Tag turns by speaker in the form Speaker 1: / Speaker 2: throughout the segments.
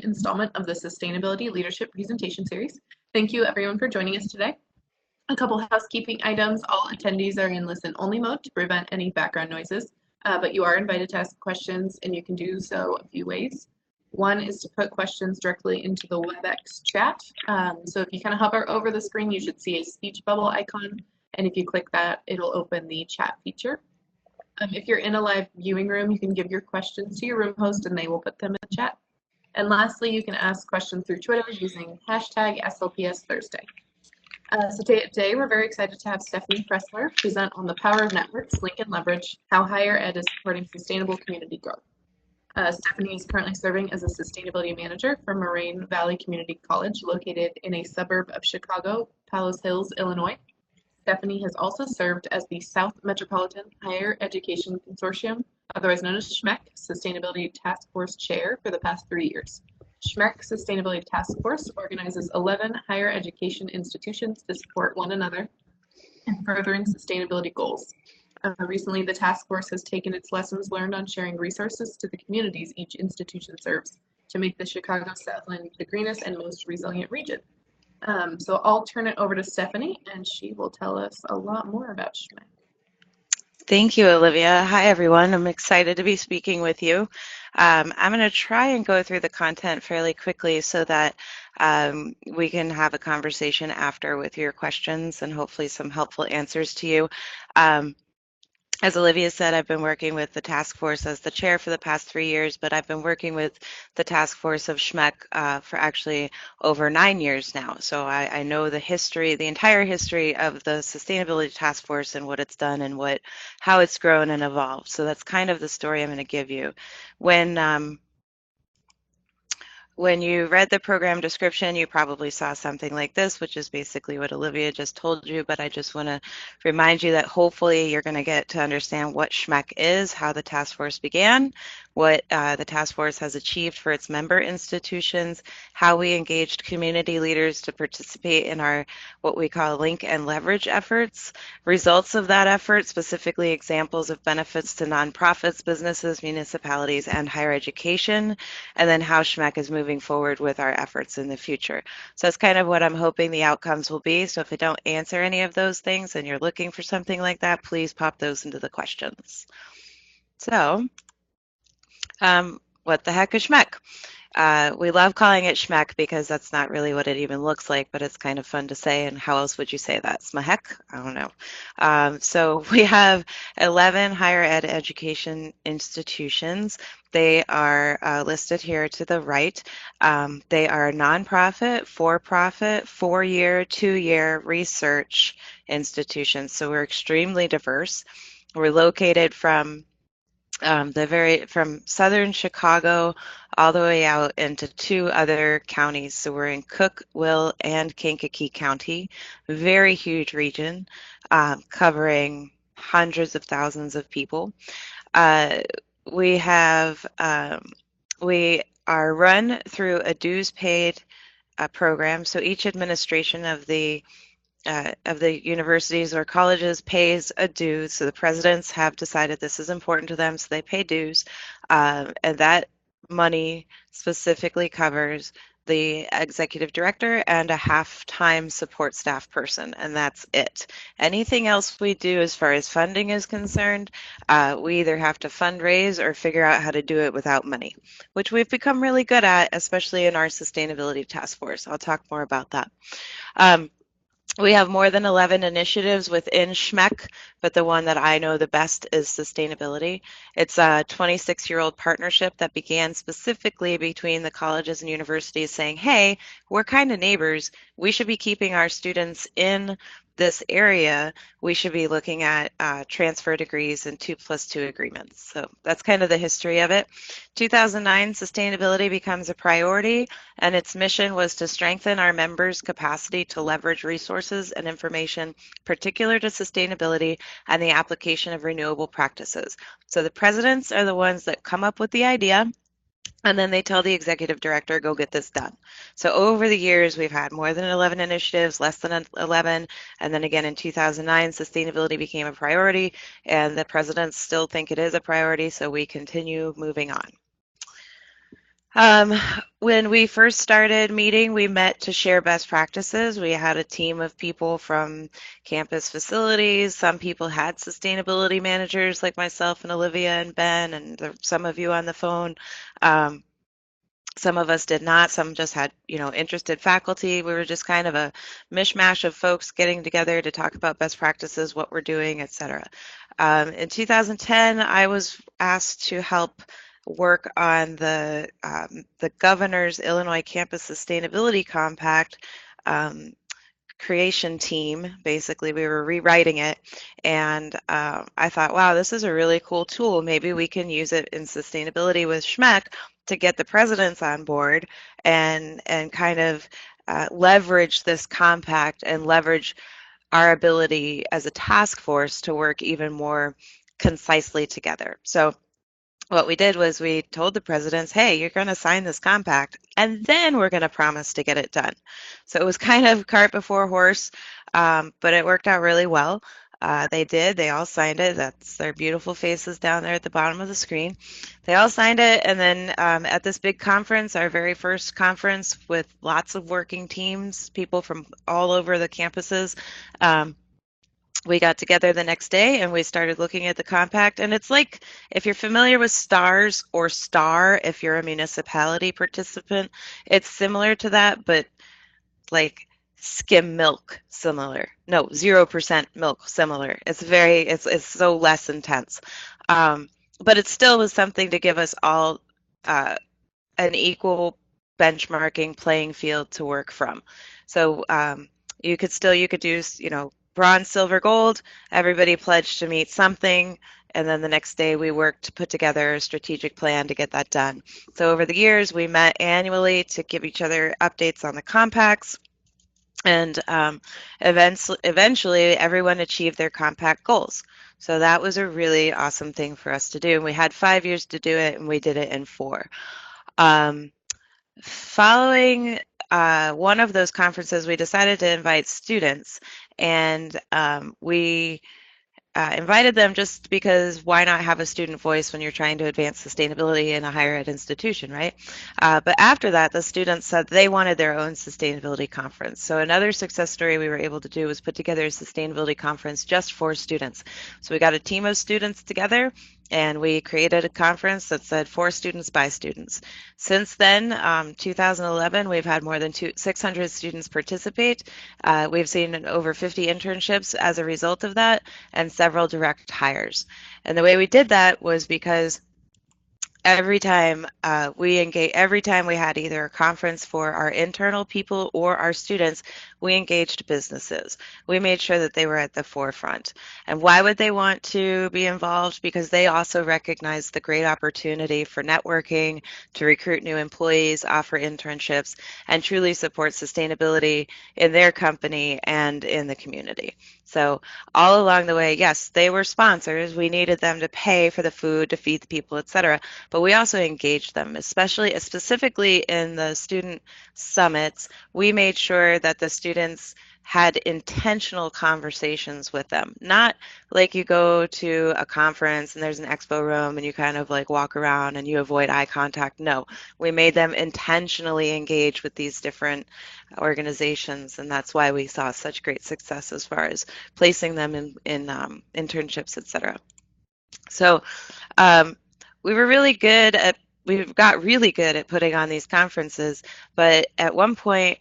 Speaker 1: installment of the Sustainability Leadership Presentation Series. Thank you everyone for joining us today. A couple housekeeping items. All attendees are in listen-only mode to prevent any background noises, but you are invited to ask questions, and you can do so a few ways. One is to put questions directly into the WebEx chat. So if you kind of hover over the screen, you should see a speech bubble icon, and if you click that, it'll open the chat feature. If you're in a live viewing room, you can give your questions to your room host and they will put them in the chat. And lastly, you can ask questions through Twitter using hashtag SLPSThursday. So today we're very excited to have Stephenie Presseller present on the power of networks, link and leverage, how higher ed is supporting sustainable community growth. Stephenie is currently serving as a sustainability manager for Moraine Valley Community College, located in a suburb of Chicago, Palos Hills, Illinois. Stephenie has also served as the South Metropolitan Higher Education Consortium, otherwise known as SMHEC, Sustainability Task Force Chair for the past 3 years. SMHEC Sustainability Task Force organizes 11 higher education institutions to support one another in furthering sustainability goals. Recently, the task force has taken its lessons learned on sharing resources to the communities each institution serves to make the Chicago Southland the greenest and most resilient region. So I'll turn it over to Stephenie, and she will tell us a lot more about SMHEC.
Speaker 2: Thank you, Olivia. Hi, everyone. I'm excited to be speaking with you. I'm going to try and go through the content fairly quickly so that we can have a conversation after with your questions and hopefully some helpful answers to you. As Olivia said, I've been working with the task force as the chair for the past 3 years, but I've been working with the task force of SMHEC for actually over 9 years now. So I know the history, the entire history of the sustainability task force and what it's done and how it's grown and evolved. So that's kind of the story I'm going to give you. When you read the program description, you probably saw something like this, which is basically what Olivia just told you, but I just want to remind you that hopefully you're going to get to understand what SMHEC is, how the task force began, what the task force has achieved for its member institutions, how we engaged community leaders to participate in our what we call link and leverage efforts, results of that effort, specifically examples of benefits to nonprofits, businesses, municipalities, and higher education, and then how SMHEC is moving forward with our efforts in the future. So that's kind of what I'm hoping the outcomes will be. So if I don't answer any of those things and you're looking for something like that, please pop those into the questions. So what the heck is SMHEC? We love calling it SMHEC because that's not really what it even looks like, but it's kind of fun to say. And how else would you say that? SMHEC? I don't know. So we have 11 higher ed education institutions. They are listed here to the right. They are nonprofit, for-profit, 4-year, 2-year research institutions. So we're extremely diverse. We're located from southern Chicago all the way out into 2 other counties. So we're in Cook, Will, and Kankakee County, very huge region, covering hundreds of thousands of people. We are run through a dues paid program. So each administration of the universities or colleges pays a due. So the presidents have decided this is important to them, so they pay dues. And that money specifically covers the executive director and a half-time support staff person, and that's it. Anything else we do as far as funding is concerned, we either have to fundraise or figure out how to do it without money, which we've become really good at, especially in our sustainability task force. I'll talk more about that. We have more than 11 initiatives within SMHEC, but the one that I know the best is sustainability. It's a 26-year-old partnership that began specifically between the colleges and universities saying, hey, we're kind of neighbors. We should be keeping our students in this area. We should be looking at transfer degrees and 2+2 agreements. So that's kind of the history of it. 2009, sustainability becomes a priority, and its mission was to strengthen our members' capacity to leverage resources and information particular to sustainability and the application of renewable practices. So the presidents are the ones that come up with the idea, and then they tell the executive director, go get this done. So over the years, we've had more than 11 initiatives, less than 11, and then again in 2009, sustainability became a priority, and the presidents still think it is a priority, so we continue moving on. Um, when we first started meeting, we met to share best practices. We had a team of people from campus facilities. Some people had sustainability managers like myself and Olivia and Ben, and some of you on the phone. Um, some of us did not. Some just had, interested faculty. We were just kind of a mishmash of folks getting together to talk about best practices, what we're doing, etc. In 2010, I was asked to help work on the governor's Illinois Campus Sustainability Compact. Creation team. Basically, we were rewriting it, and I thought, wow, this is a really cool tool. Maybe we can use it in sustainability with SMHEC to get the presidents on board and kind of leverage this compact and leverage our ability as a task force to work even more concisely together. So what we did was we told the presidents, hey, you're going to sign this compact, and then we're going to promise to get it done. So it was kind of cart before horse, but it worked out really well. They did. They all signed it. That's their beautiful faces down there at the bottom of the screen. They all signed it, and then at this big conference, our very first conference with lots of working teams, people from all over the campuses, um, we got together the next day and we started looking at the compact. And it's like, if you're familiar with STARS or STAR, if you're a municipality participant, it's similar to that, but like skim milk similar. No, 0% milk similar. It's so less intense. Um, but it still was something to give us all uh, an equal benchmarking playing field to work from. So you could do, bronze, silver, gold. Everybody pledged to meet something. And then the next day we worked to put together a strategic plan to get that done. So over the years, we met annually to give each other updates on the compacts. And eventually, everyone achieved their compact goals. So that was a really awesome thing for us to do. And we had 5 years to do it, and we did it in 4. Um, Following one of those conferences, we decided to invite students, and we invited them just because why not have a student voice when you're trying to advance sustainability in a higher ed institution, right? But after that, the students said they wanted their own sustainability conference. So another success story we were able to do was put together a sustainability conference just for students. So we got a team of students together and we created a conference that said for students by students. Since then, 2011, we've had more than 600 students participate. We've seen over 50 internships as a result of that and several direct hires. And the way we did that was because every time we had either a conference for our internal people or our students, we engaged businesses. We made sure that they were at the forefront. And why would they want to be involved? Because they also recognize the great opportunity for networking, to recruit new employees, offer internships, and truly support sustainability in their company and in the community. So all along the way, yes, they were sponsors. We needed them to pay for the food, to feed the people, etc. But we also engaged them, specifically in the student summits. We made sure that the students had intentional conversations with them, not like you go to a conference and there's an expo room and you kind of like walk around and you avoid eye contact. No, we made them intentionally engage with these different organizations, and that's why we saw such great success as far as placing them in internships, etc. So um, we were really good at we got really good at putting on these conferences, but at one point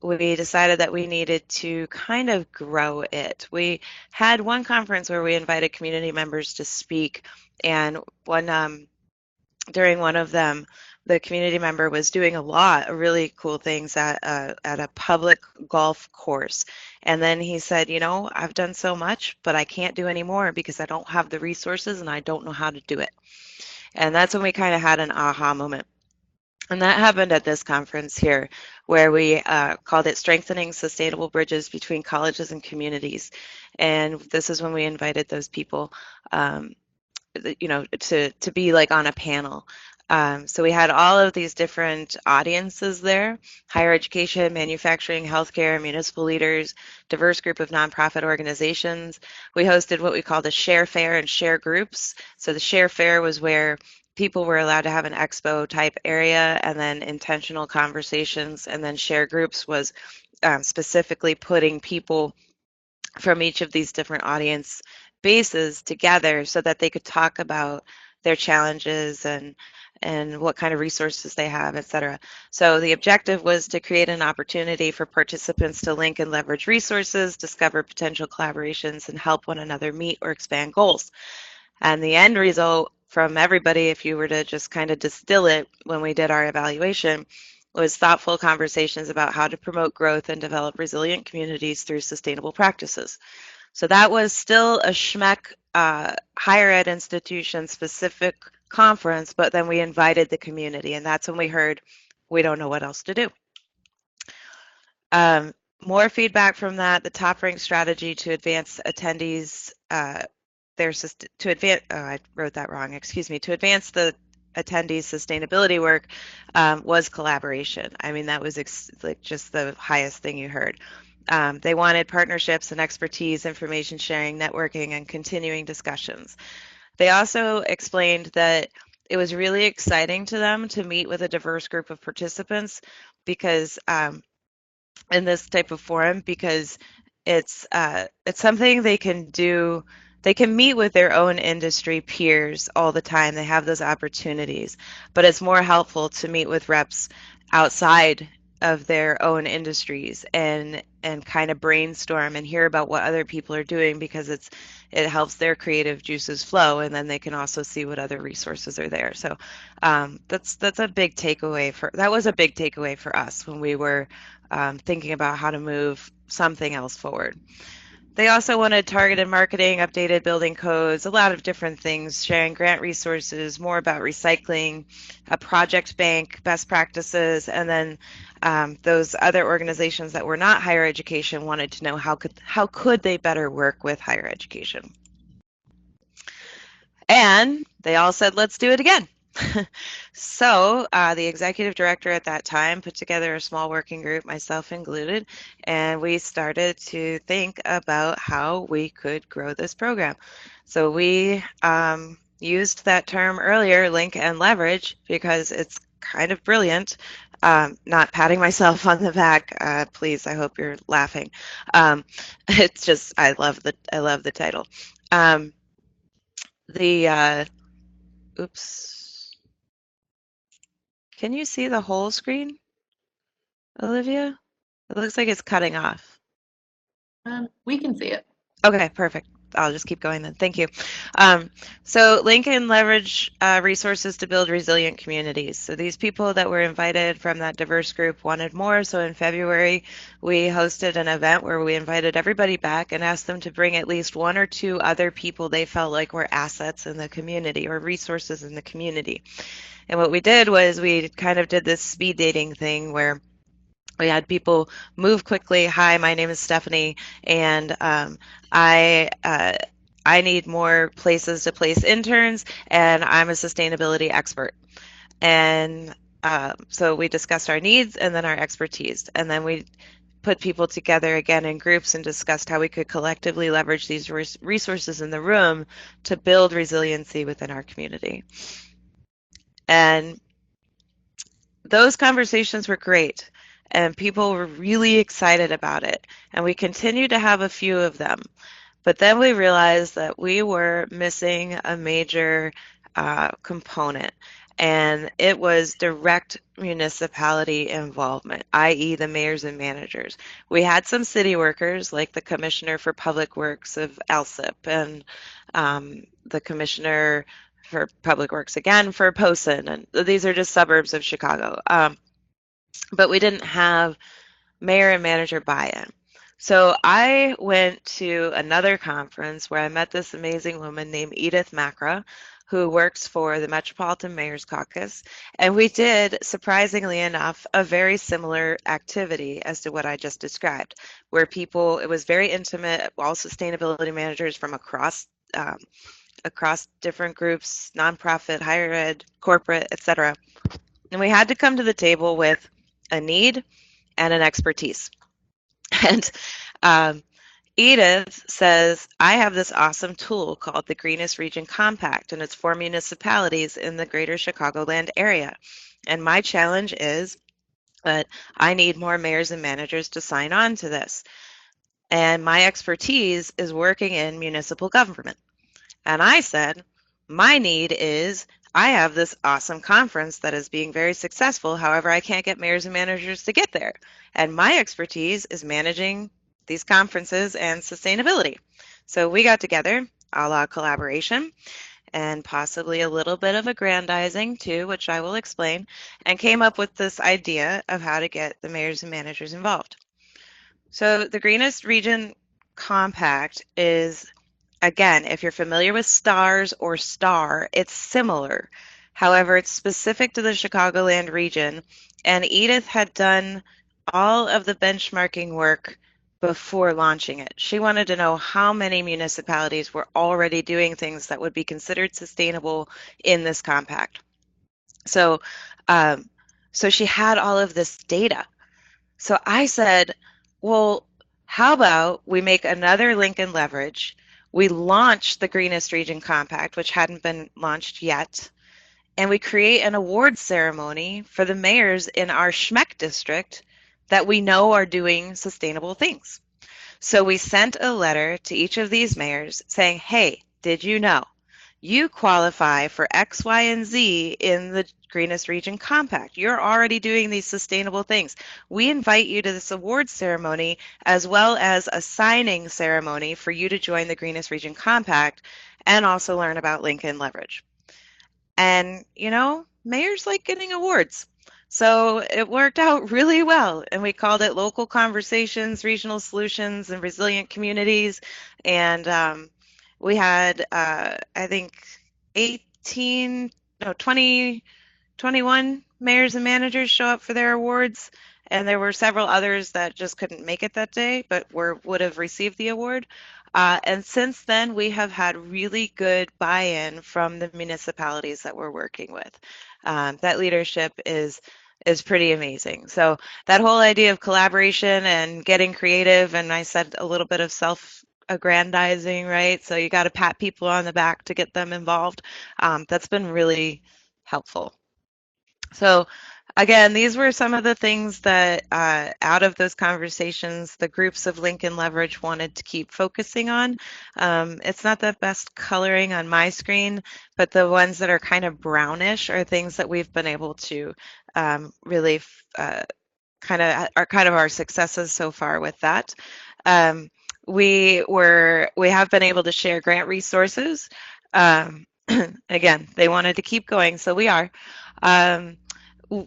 Speaker 2: we decided that we needed to kind of grow it. We had one conference where we invited community members to speak, and during one of them, the community member was doing a lot of really cool things at a public golf course. And then he said, I've done so much, but I can't do any more because I don't have the resources and I don't know how to do it. And that's when we kind of had an aha moment. And that happened at this conference here, where we called it Strengthening Sustainable Bridges Between Colleges and Communities. And this is when we invited those people, to be like on a panel. So we had all of these different audiences there: higher education, manufacturing, healthcare, municipal leaders, diverse group of nonprofit organizations. We hosted what we called a share fair and share groups. So the share fair was where people were allowed to have an expo type area, and then intentional conversations, and then share groups was specifically putting people from each of these different audience bases together so that they could talk about their challenges and what kind of resources they have, et cetera. So the objective was to create an opportunity for participants to link and leverage resources, discover potential collaborations, and help one another meet or expand goals. And the end result from everybody, if you were to just kind of distill it when we did our evaluation, was thoughtful conversations about how to promote growth and develop resilient communities through sustainable practices. So that was still a SMHEC higher ed institution specific conference, but then we invited the community, and that's when we heard we don't know what else to do. Um, More feedback from that, the top ranked strategy to advance attendees, I wrote that wrong, excuse me, to advance the attendees' sustainability work was collaboration. I mean, that was like just the highest thing you heard. They wanted partnerships and expertise, information sharing, networking, and continuing discussions. They also explained that it was really exciting to them to meet with a diverse group of participants because in this type of forum because it's something they can do. They can meet with their own industry peers all the time. They have those opportunities, but it's more helpful to meet with reps outside of their own industries and kind of brainstorm and hear about what other people are doing because it helps their creative juices flow, and then they can also see what other resources are there. So that's a big takeaway that was a big takeaway for us when we were thinking about how to move something else forward. They also wanted targeted marketing, updated building codes, a lot of different things, sharing grant resources, more about recycling, a project bank, best practices, and then those other organizations that were not higher education wanted to know how could they better work with higher education. And they all said, let's do it again. So the executive director at that time put together a small working group, myself included, and we started to think about how we could grow this program. So we used that term earlier, link and leverage, because it's kind of brilliant. Not patting myself on the back, please. I hope you're laughing. It's just I love the title. The oops. Can you see the whole screen, Olivia? It looks like it's cutting off.
Speaker 1: We can see it.
Speaker 2: Okay, perfect. I'll just keep going then. Thank you. So link and leverage resources to build resilient communities. So these people that were invited from that diverse group wanted more. So in February, we hosted an event where we invited everybody back and asked them to bring at least one or two other people they felt like were assets in the community or resources in the community. And what we did was we kind of did this speed dating thing where we had people move quickly. Hi, my name is Stephenie, and I I need more places to place interns, and I'm a sustainability expert. And so we discussed our needs and then our expertise, and then we put people together again in groups and discussed how we could collectively leverage these resources in the room to build resiliency within our community. And those conversations were great, and people were really excited about it. And we continued to have a few of them. But then we realized that we were missing a major component, and it was direct municipality involvement, i.e. the mayors and managers. We had some city workers like the Commissioner for Public Works of ALSIP and the Commissioner for Public Works again for Posen, and these are just suburbs of Chicago. But we didn't have mayor and manager buy-in. So I went to another conference where I met this amazing woman named Edith Macra, who works for the Metropolitan Mayor's Caucus, and we did, surprisingly enough, a very similar activity as to what I just described, where it was very intimate, all sustainability managers from across different groups, nonprofit, higher ed, corporate, etc. And we had to come to the table with a need and an expertise. And Edith says, I have this awesome tool called the Greenest Region Compact, and it's for municipalities in the greater Chicagoland area. And my challenge is that I need more mayors and managers to sign on to this. And my expertise is working in municipal government. And I said, my need is I have this awesome conference that is being very successful. However, I can't get mayors and managers to get there. And my expertise is managing these conferences and sustainability. So we got together, a la collaboration, and possibly a little bit of aggrandizing too, which I will explain, and came up with this idea of how to get the mayors and managers involved. So the Greenest Region Compact is, again, if you're familiar with STARS or STAR, it's similar. However, it's specific to the Chicagoland region, and Edith had done all of the benchmarking work before launching it. She wanted to know how many municipalities were already doing things that would be considered sustainable in this compact. So, so she had all of this data. So I said, well, how about we make another link in leverage? We launch the Greenest Region Compact, which hadn't been launched yet, and we create an award ceremony for the mayors in our SMHEC district that we know are doing sustainable things. So we sent a letter to each of these mayors saying, hey, did you know? You qualify for X, Y, and Z in the Greenest Region Compact. You're already doing these sustainable things. We invite you to this award ceremony as well as a signing ceremony for you to join the Greenest Region Compact and also learn about Lincoln Leverage. And, you know, mayors like getting awards. So it worked out really well, and we called it Local Conversations, Regional Solutions, and Resilient Communities. And we had, I think, 21 mayors and managers show up for their awards, and there were several others that just couldn't make it that day, but would have received the award. And since then, we have had really good buy-in from the municipalities that we're working with. That leadership is pretty amazing. So that whole idea of collaboration and getting creative, and I said a little bit of self-aggrandizing, right? So you got to pat people on the back to get them involved. That's been really helpful. So again, these were some of the things that out of those conversations, the groups of Lincoln Leverage wanted to keep focusing on. It's not the best coloring on my screen, but the ones that are kind of brownish are things that we've been able to really kind of our successes so far with that. We have been able to share grant resources. Again, they wanted to keep going, so we are.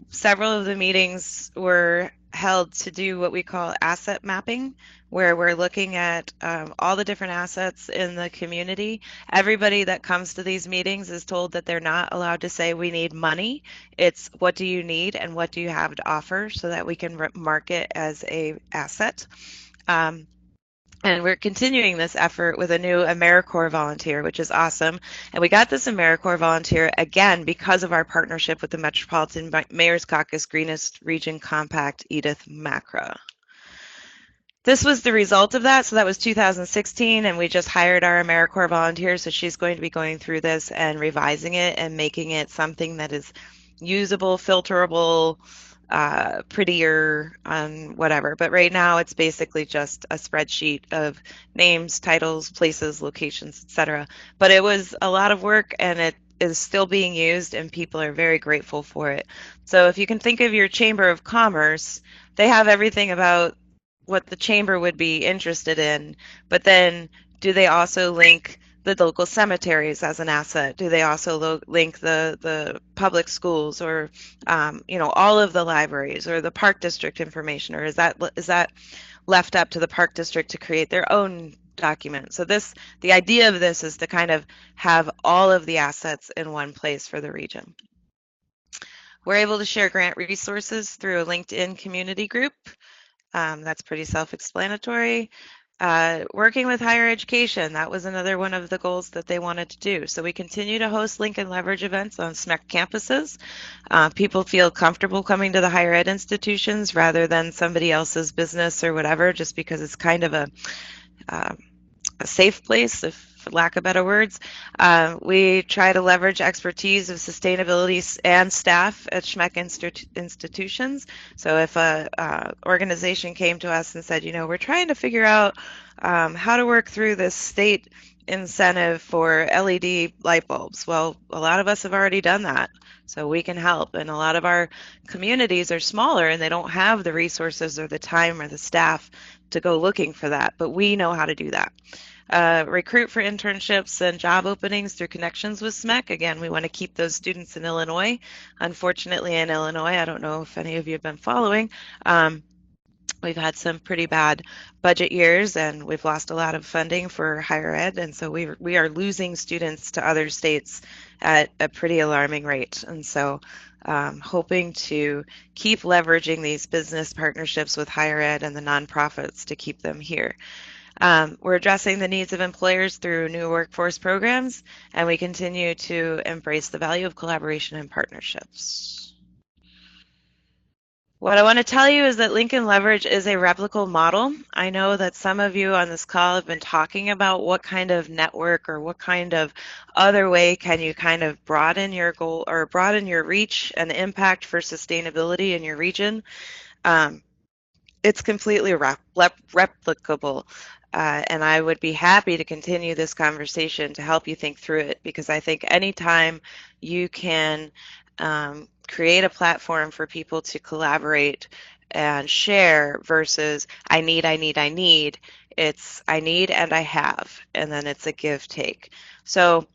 Speaker 2: Several of the meetings were held to do what we call asset mapping, where we're looking at all the different assets in the community. Everybody that comes to these meetings is told that they're not allowed to say we need money. It's what do you need and what do you have to offer so that we can mark it as a asset. And we're continuing this effort with a new AmeriCorps volunteer, which is awesome. And we got this AmeriCorps volunteer again because of our partnership with the Metropolitan Mayor's Caucus Greenest Region Compact, Edith Macra. This was the result of that. So that was 2016, and we just hired our AmeriCorps volunteer. So she's going to be going through this and revising it and making it something that is usable, filterable, prettier, whatever. But right now it's basically just a spreadsheet of names, titles, places, locations, etc. But it was a lot of work, and it is still being used, and people are very grateful for it. So if you can think of your Chamber of Commerce, they have everything about what the chamber would be interested in, but then do they also link the local cemeteries as an asset? Do they also link the public schools, or you know, all of the libraries, or the park district information, or is that left up to the park district to create their own document? So the idea of this is to kind of have all of the assets in one place for the region. We're able to share grant resources through a LinkedIn community group. That's pretty self-explanatory. Working with higher education, that was another one of the goals that they wanted to do. So we continue to host Lincoln Leverage events on SMHEC campuses. People feel comfortable coming to the higher ed institutions rather than somebody else's business or whatever, just because it's kind of a um, a safe place, if for lack of better words. We try to leverage expertise of sustainability and staff at SMHEC institutions. So if a organization came to us and said, we're trying to figure out how to work through this state incentive for LED light bulbs. Well, a lot of us have already done that, so we can help. And a lot of our communities are smaller and they don't have the resources or the time or the staff to go looking for that, but we know how to do that. Recruit for internships and job openings through connections with SMHEC. Again, we want to keep those students in Illinois. Unfortunately, in Illinois, I don't know if any of you have been following, we've had some pretty bad budget years and we've lost a lot of funding for higher ed. And so we are losing students to other states at a pretty alarming rate. And so hoping to keep leveraging these business partnerships with higher ed and the nonprofits to keep them here. We're addressing the needs of employers through new workforce programs, and we continue to embrace the value of collaboration and partnerships. What I want to tell you is that Lincoln Leverage is a replicable model. I know that some of you on this call have been talking about what kind of network or what kind of other way can you kind of broaden your goal or broaden your reach and impact for sustainability in your region. It's completely replicable. And I would be happy to continue this conversation to help you think through it, because I think anytime you can create a platform for people to collaborate and share versus I need, it's I need and I have, and then it's a give take. So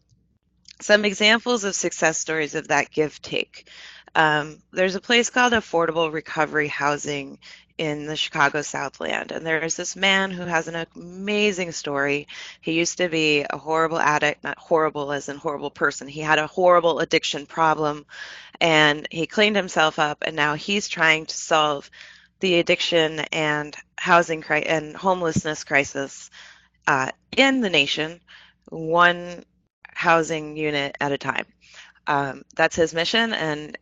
Speaker 2: some examples of success stories of that give take. There's a place called Affordable Recovery Housing in the Chicago Southland, and there's this man who has an amazing story. He used to be a horrible addict, not horrible as in horrible person. He had a horrible addiction problem, and he cleaned himself up, and now he's trying to solve the addiction and housing and homelessness crisis in the nation, one housing unit at a time. That's his mission, and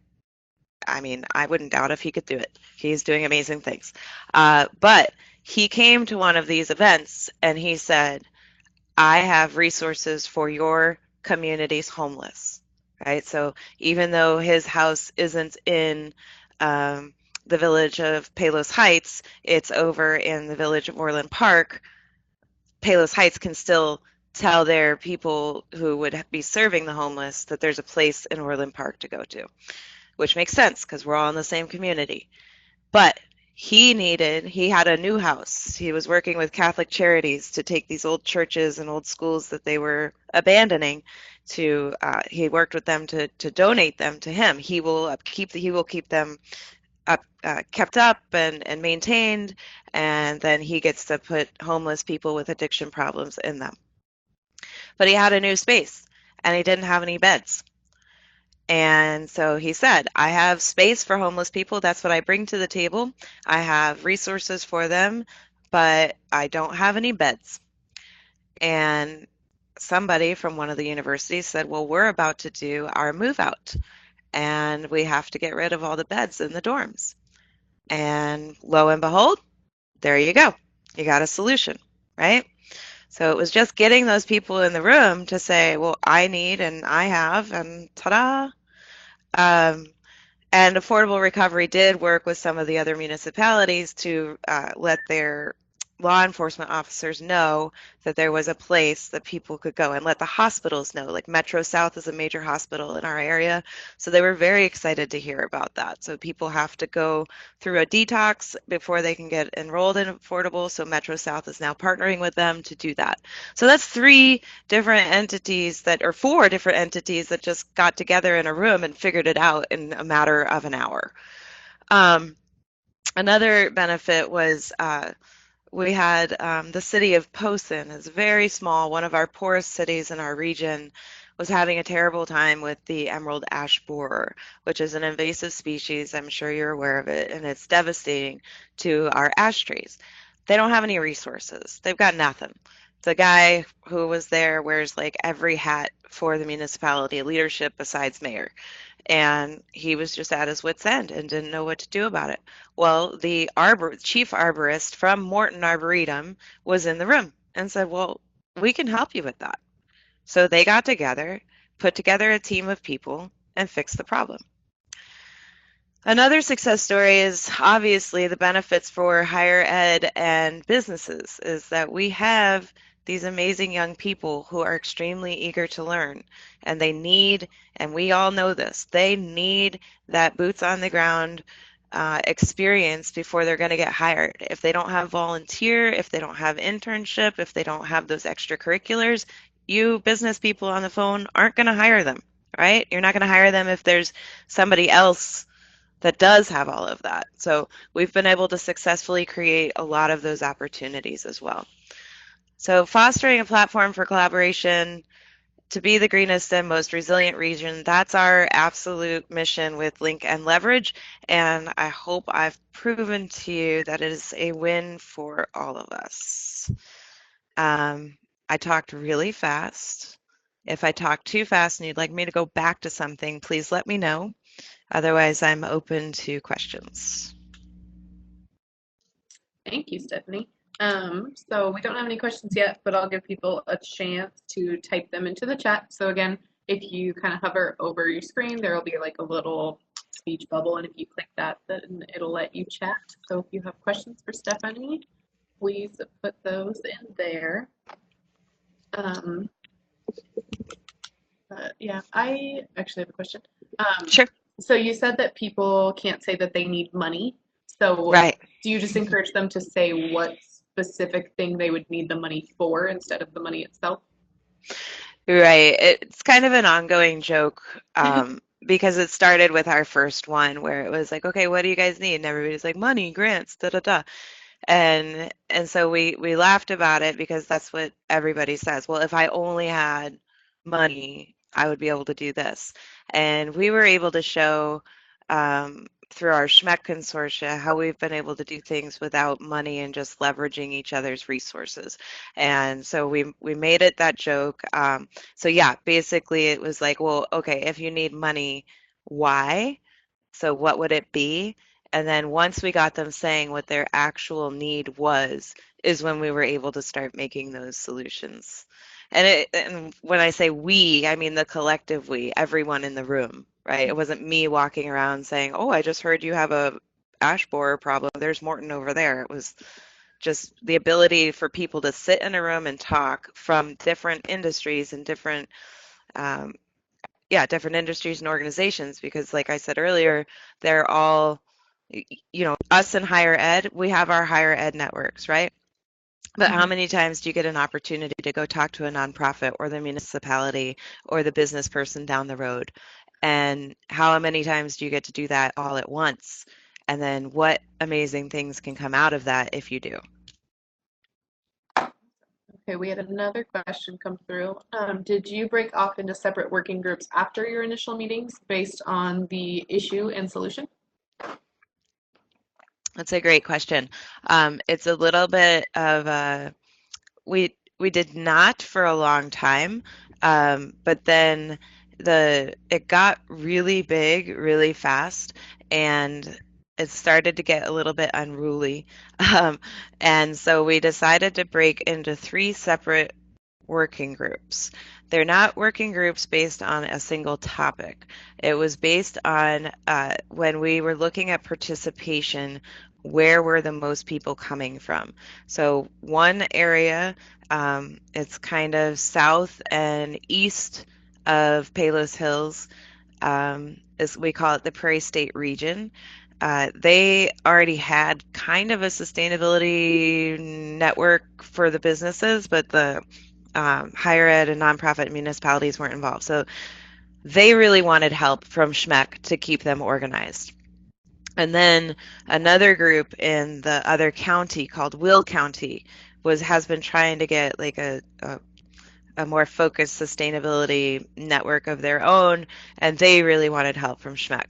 Speaker 2: I mean, I wouldn't doubt if he could do it. He's doing amazing things. But he came to one of these events and he said, I have resources for your community's homeless, right? So even though his house isn't in the village of Palos Heights, it's over in the village of Orland Park, Palos Heights can still tell their people who would be serving the homeless that there's a place in Orland Park to go to, which makes sense because we're all in the same community. But he had a new house. He was working with Catholic Charities to take these old churches and old schools that they were abandoning to, he worked with them to donate them to him. He will keep them up, kept up and maintained, and then he gets to put homeless people with addiction problems in them. But he had a new space and he didn't have any beds. And so he said, I have space for homeless people. That's what I bring to the table. I have resources for them, but I don't have any beds. And somebody from one of the universities said, well, we're about to do our move out and we have to get rid of all the beds in the dorms. And lo and behold, there you go. You got a solution, right? So it was just getting those people in the room to say, well, I need and I have, and ta-da. And Affordable Recovery did work with some of the other municipalities to let their law enforcement officers know that there was a place that people could go, and let the hospitals know. Like Metro South is a major hospital in our area, so they were very excited to hear about that. So people have to go through a detox before they can get enrolled in Affordable, so Metro South is now partnering with them to do that. So that's 4 different entities that just got together in a room and figured it out in a matter of an hour. Another benefit was we had the city of Posen is very small, one of our poorest cities in our region, was having a terrible time with the emerald ash borer, which is an invasive species. I'm sure you're aware of it, and it's devastating to our ash trees. They don't have any resources. They've got nothing. The guy who was there wears like every hat for the municipality leadership besides mayor. And he was just at his wit's end and didn't know what to do about it. Well, the chief arborist from Morton Arboretum was in the room, and said, well, we can help you with that. So they got together, put together a team of people, and fixed the problem. Another success story is obviously the benefits for higher ed and businesses is that we have these amazing young people who are extremely eager to learn, and they need, and we all know this, they need that boots on the ground experience before they're going to get hired. If they don't have volunteer, if they don't have internship, if they don't have those extracurriculars, you business people on the phone aren't going to hire them, right? You're not going to hire them if there's somebody else that does have all of that. So we've been able to successfully create a lot of those opportunities as well. So fostering a platform for collaboration to be the greenest and most resilient region, that's our absolute mission with Link and Leverage. And I hope I've proven to you that it is a win for all of us. I talked really fast. If I talk too fast and you'd like me to go back to something, please let me know. Otherwise, I'm open to questions.
Speaker 1: Thank you, Stephanie. So we don't have any questions yet, but I'll give people a chance to type them into the chat. So again, if you kind of hover over your screen, there will be like a little speech bubble, and if you click that, then it'll let you chat. So if you have questions for Stephanie, please put those in there. Yeah, I actually have a question.
Speaker 2: Sure.
Speaker 1: So you said that people can't say that they need money. So
Speaker 2: Right.
Speaker 1: do you just encourage them to say what specific thing they would need the money for instead of the money itself?
Speaker 2: Right. It's kind of an ongoing joke because it started with our first one where it was like, okay, what do you guys need? And everybody's like, money, grants, da da da. And so we laughed about it because that's what everybody says. Well, if I only had money, I would be able to do this. And we were able to show through our SMHEC consortia how we've been able to do things without money and just leveraging each other's resources. And so we made it that joke. So yeah, basically it was like, well, okay, if you need money, why? So what would it be? And then once we got them saying what their actual need was, is when we were able to start making those solutions. And when I say we, I mean the collective we, everyone in the room, right? It wasn't me walking around saying, "Oh, I just heard you have a ash borer problem. There's Morton over there." It was just the ability for people to sit in a room and talk from different industries and um, different industries and organizations because like I said earlier, they're all us in higher ed, we have our higher ed networks, right? But how many times do you get an opportunity to go talk to a nonprofit or the municipality or the business person down the road? And how many times do you get to do that all at once? And then what amazing things can come out of that if you do?
Speaker 1: Okay, we had another question come through. Did you break off into separate working groups after your initial meetings based on the issue and solution?
Speaker 2: That's a great question. It's a little bit of a we did not for a long time, but then it got really big really fast, and it started to get a little bit unruly. Um, and so we decided to break into three separate working groups. They're not working groups based on a single topic. It was based on when we were looking at participation, where were the most people coming from? So one area, it's kind of south and east of Palos Hills, is we call it the Prairie State region. They already had kind of a sustainability network for the businesses, but the higher ed and nonprofit municipalities weren't involved. So they really wanted help from SMHEC to keep them organized. And then another group in the other county called Will County has been trying to get like a more focused sustainability network of their own, and they really wanted help from SMHEC.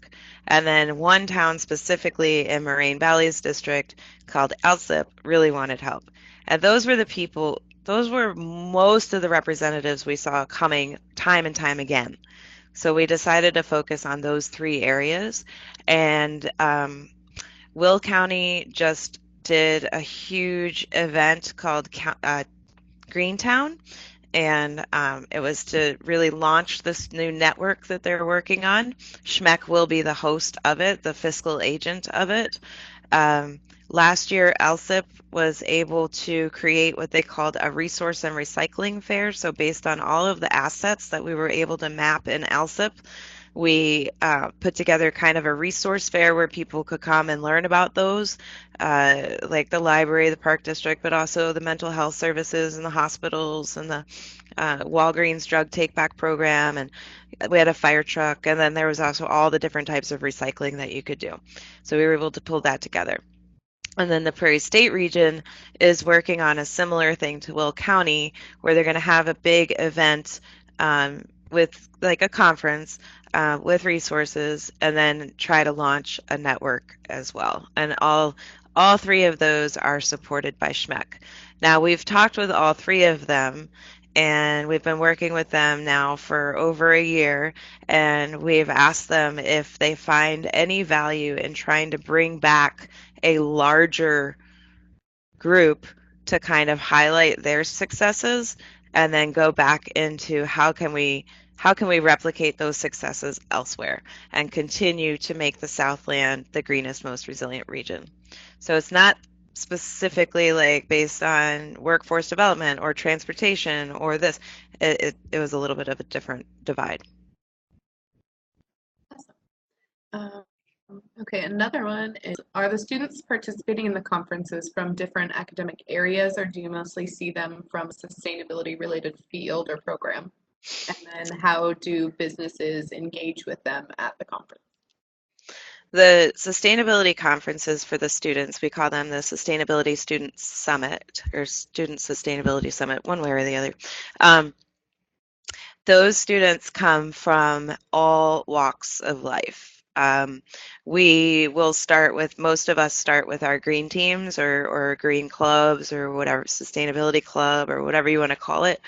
Speaker 2: And then one town specifically in Moraine Valley's district called Alsip really wanted help. And those were most of the representatives we saw coming time and time again. So we decided to focus on those three areas. And Will County just did a huge event called Greentown, and it was to really launch this new network that they're working on. SMHEC will be the host of it, the fiscal agent of it. Um, Last year, ALSIP was able to create what they called a resource and recycling fair. So based on all of the assets that we were able to map in ALSIP, we put together kind of a resource fair where people could come and learn about those, like the library, the park district, but also the mental health services and the hospitals and the Walgreens drug take back program. And we had a fire truck. And then there was also all the different types of recycling that you could do. So we were able to pull that together. And then the Prairie State region is working on a similar thing to Will County, where they're going to have a big event with like a conference with resources, and then try to launch a network as well. And all three of those are supported by SMHEC. Now we've talked with all three of them, and we've been working with them now for over a year, and we've asked them if they find any value in trying to bring back a larger group to kind of highlight their successes and then go back into how can we replicate those successes elsewhere and continue to make the Southland the greenest, most resilient region. So it's not specifically like based on workforce development or transportation or this. It was a little bit of a different divide.
Speaker 1: Um, okay, another one is, are the students participating in the conferences from different academic areas, or do you mostly see them from a sustainability related field or program? And then how do businesses engage with them at the conference?
Speaker 2: The sustainability conferences for the students, we call them the Sustainability Student Summit or Student Sustainability Summit, one way or the other. Those students come from all walks of life. We will start with, most of us start with our green teams or green clubs or whatever, sustainability club or whatever you want to call it.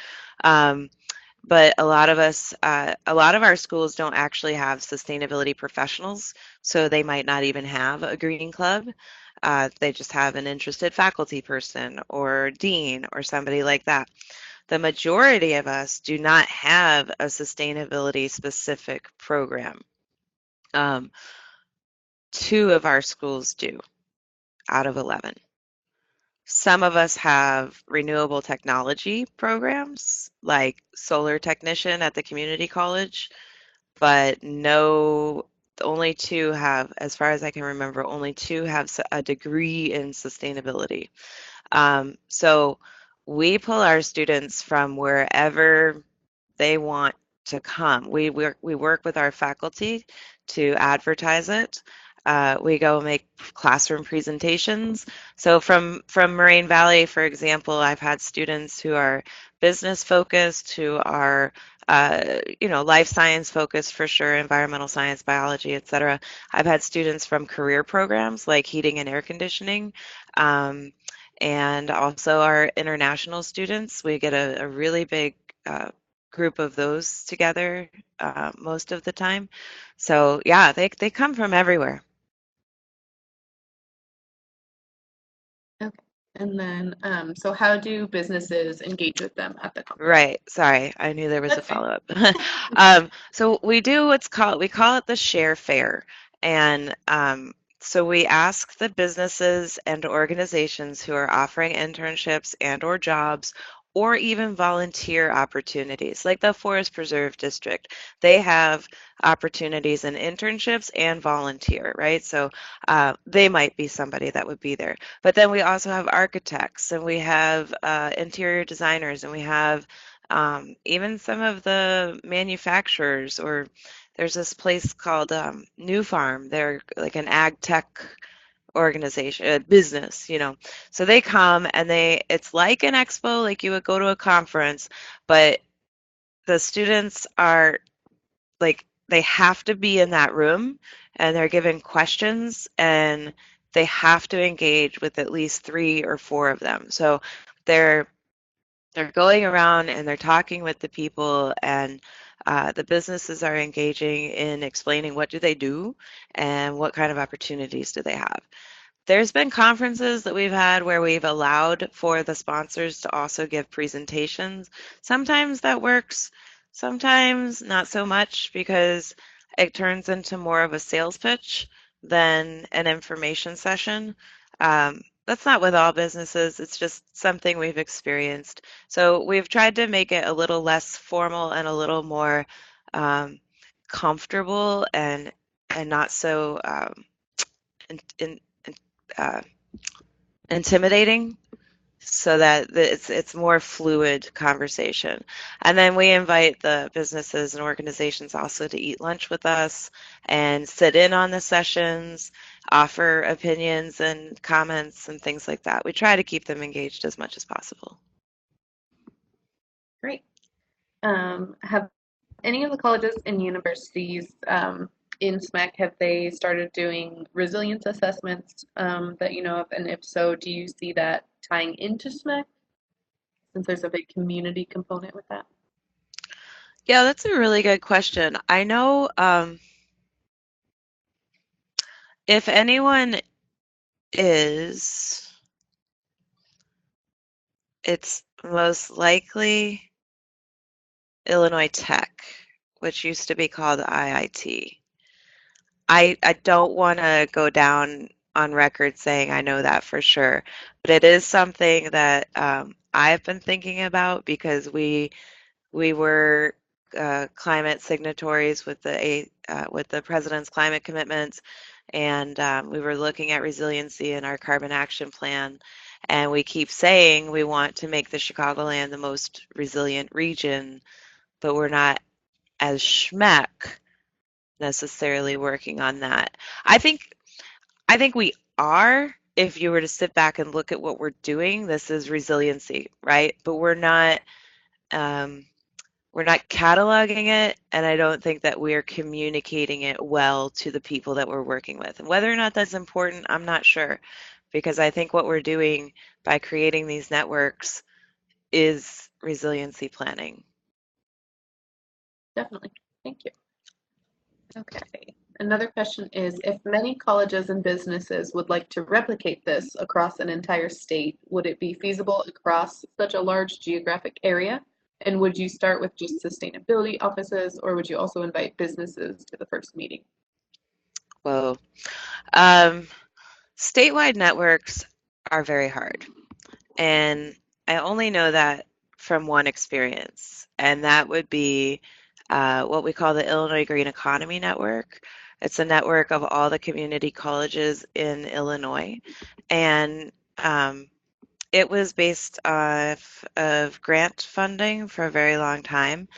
Speaker 2: But a lot of us, a lot of our schools don't actually have sustainability professionals, so they might not even have a green club. They just have an interested faculty person or dean or somebody like that. The majority of us do not have a sustainability specific program. Um, Two of our schools do out of 11. Some of us have renewable technology programs like solar technician at the community college, but no, only two have, as far as I can remember, only two have a degree in sustainability. So we pull our students from wherever they want to come. We work with our faculty to advertise it. We go make classroom presentations. So from Moraine Valley, for example, I've had students who are business focused, who are life science focused for sure, environmental science, biology, etc. I've had students from career programs like heating and air conditioning. Um, and also our international students. We get a really big group of those together most of the time. So yeah, they come from everywhere.
Speaker 1: Okay. And then, so how do businesses engage with them at the conference?
Speaker 2: Right. Sorry, I knew there was a
Speaker 1: That's fine.
Speaker 2: follow-up. So we do we call it the share fair. And so we ask the businesses and organizations who are offering internships and or jobs or even volunteer opportunities, like the Forest Preserve District. They have opportunities in internships and volunteer, right? So they might be somebody that would be there. But then we also have architects and we have interior designers and we have even some of the manufacturers, or there's this place called New Farm. They're like an ag tech organization, business, you know. So they come and it's like an expo, like you would go to a conference, but the students are like, they have to be in that room and they're given questions and they have to engage with at least three or four of them. So they're they're going around and they're talking with the people, and the businesses are engaging in explaining what do they do and what kind of opportunities do they have. There's been conferences that we've had where we've allowed for the sponsors to also give presentations. Sometimes that works, sometimes not so much because it turns into more of a sales pitch than an information session. That's not with all businesses, it's just something we've experienced. So we've tried to make it a little less formal and a little more um, comfortable and not so in, in, uh, intimidating so that it's more fluid conversation. And then we invite the businesses and organizations also to eat lunch with us and sit in on the sessions, offer opinions and comments and things like that. We try to keep them engaged as much as possible.
Speaker 1: Great. Have any of the colleges and universities in SMEC, have they started doing resilience assessments that you know of? And if so, do you see that tying into SMEC since there's a big community component with that?
Speaker 2: Yeah, that's a really good question. I know if anyone is, it's most likely Illinois Tech, which used to be called IIT. I don't want to go down on record saying I know that for sure, but it is something that I've been thinking about because we were climate signatories with the president's climate commitments, and we were looking at resiliency in our carbon action plan. And we keep saying we want to make the Chicagoland the most resilient region, but we're not as SMHEC necessarily working on that. I think I think we are. If you were to sit back and look at what we're doing, this is resiliency, right? But um, we're not cataloging it, and I don't think that we're communicating it well to the people that we're working with. And whether or not that's important, I'm not sure, because I think what we're doing by creating these networks is resiliency planning.
Speaker 1: Definitely. Thank you. Okay. Another question is, if many colleges and businesses would like to replicate this across an entire state, would it be feasible across such a large geographic area? And would you start with just sustainability offices, or would you also invite businesses to the first meeting?
Speaker 2: Whoa. Um, Statewide networks are very hard. And I only know that from one experience, and that would be what we call the Illinois Green Economy Network. It's a network of all the community colleges in Illinois, and it was based off of grant funding for a very long time.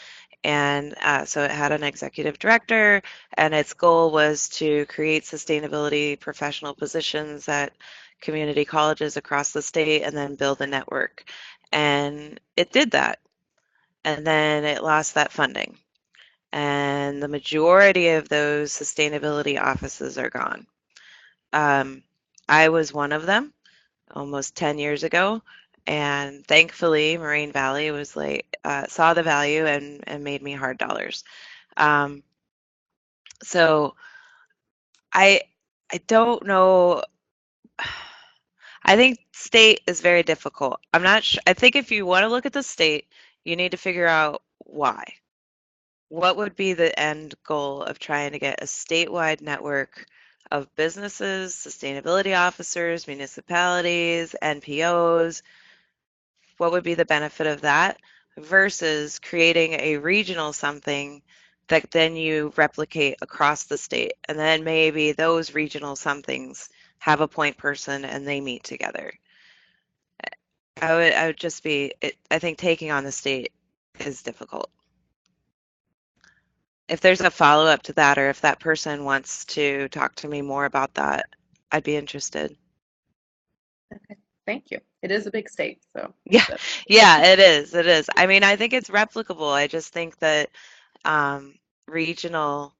Speaker 2: And so it had an executive director, and its goal was to create sustainability professional positions at community colleges across the state and then build a network. And it did that. And then it lost that funding. And the majority of those sustainability offices are gone. Um, I was one of them almost 10 years ago. And thankfully, Moraine Valley was like, saw the value and made me hard dollars. Um, so I I don't know. I think state is very difficult. I'm not sure. I think if you want to look at the state, you need to figure out why. What would be the end goal of trying to get a statewide network of businesses, sustainability officers, municipalities, NPOs? What would be the benefit of that versus creating a regional something that then you replicate across the state? And then maybe those regional somethings have a point person and they meet together. I would just be, I think taking on the state is difficult. If there's a follow-up to that, or if that person wants to talk to me more about that, I'd be interested.
Speaker 1: Okay. Thank you. It is a big state, so
Speaker 2: Yeah,
Speaker 1: that's
Speaker 2: yeah, it is. It is. I mean, I think it's replicable. I just think that regional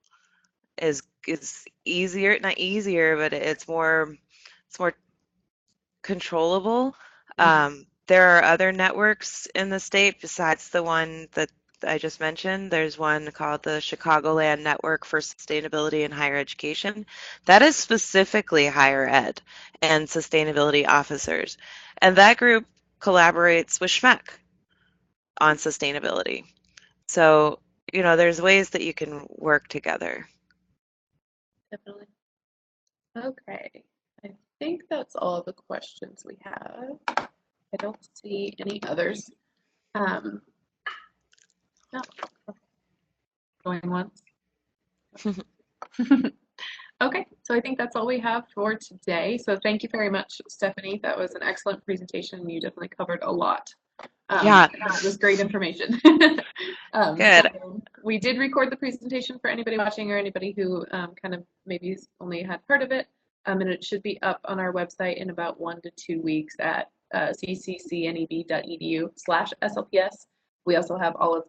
Speaker 2: is easier, not easier, but it's more controllable.
Speaker 1: mhm.
Speaker 2: There are other networks in the state besides the one I just mentioned. There's one called the Chicagoland Network for Sustainability in Higher Education. That is specifically higher ed and sustainability officers. And that group collaborates with SMHEC on sustainability. So, there's ways that you can work together.
Speaker 1: Definitely. Okay. I think that's all the questions we have. I don't see any others. No. Going once. Okay, so I think that's all we have for today. So thank you very much, Stephenie. That was an excellent presentation. You definitely covered a lot.
Speaker 2: Yeah,
Speaker 1: That was great information.
Speaker 2: good.
Speaker 1: So we did record the presentation for anybody watching or anybody who kind of maybe only had heard of it. And it should be up on our website in about 1 to 2 weeks at cccneb.edu/SLPS. We also have all of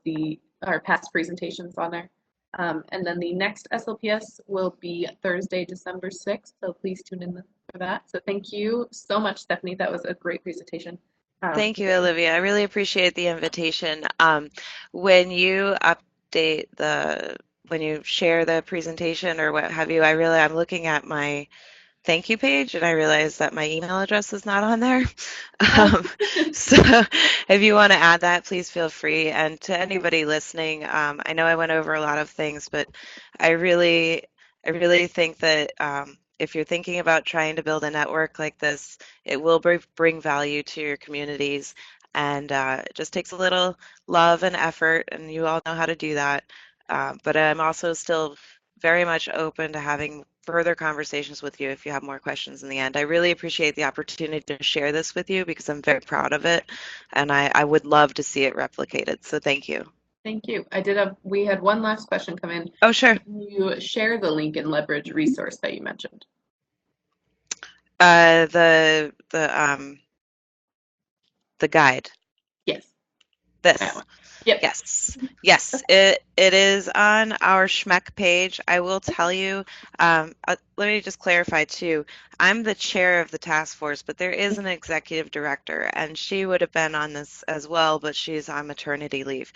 Speaker 1: our past presentations on there. And then the next SLPS will be Thursday, December 6th. So please tune in for that. So thank you so much, Stephenie. That was a great presentation.
Speaker 2: Thank you, Olivia. I really appreciate the invitation. When you when you share the presentation or what have you, I'm looking at my thank you page and I realize that my email address is not on there. Um, so if you want to add that, please feel free. And to anybody listening, I know I went over a lot of things, but I really think that if you're thinking about trying to build a network like this, it will bring value to your communities. And it just takes a little love and effort, and you all know how to do that. But I'm also still very much open to having further conversations with you if you have more questions in the end. I really appreciate the opportunity to share this with you because I'm very proud of it, and I would love to see it replicated. So thank you.
Speaker 1: Thank you. We had one last question come in.
Speaker 2: Oh, sure.
Speaker 1: Can you share the link and leverage resource that you mentioned?
Speaker 2: The guide.
Speaker 1: Yes. That
Speaker 2: This.
Speaker 1: one. Yep.
Speaker 2: Yes, it is on our SMHEC page. I will tell you, let me just clarify too. I'm the chair of the task force, but there is an executive director, and she would have been on this as well, but she's on maternity leave.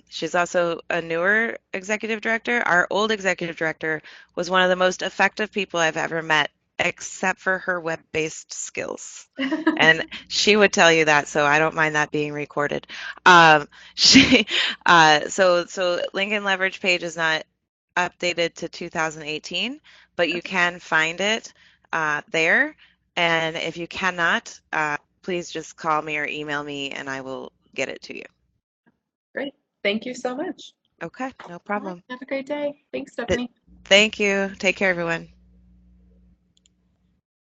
Speaker 2: She's also a newer executive director. Our old executive director was one of the most effective people I've ever met, except for her web-based skills. And she would tell you that, so I don't mind that being recorded. She, so Lincoln Leverage page is not updated to 2018, but you can find it there. And if you cannot, please just call me or email me and I will get it to you.
Speaker 1: Great. Thank you so much.
Speaker 2: Okay, no
Speaker 1: All right.
Speaker 2: problem.
Speaker 1: Have a great day. Thanks, Stephenie.
Speaker 2: Thank you. Take care, everyone.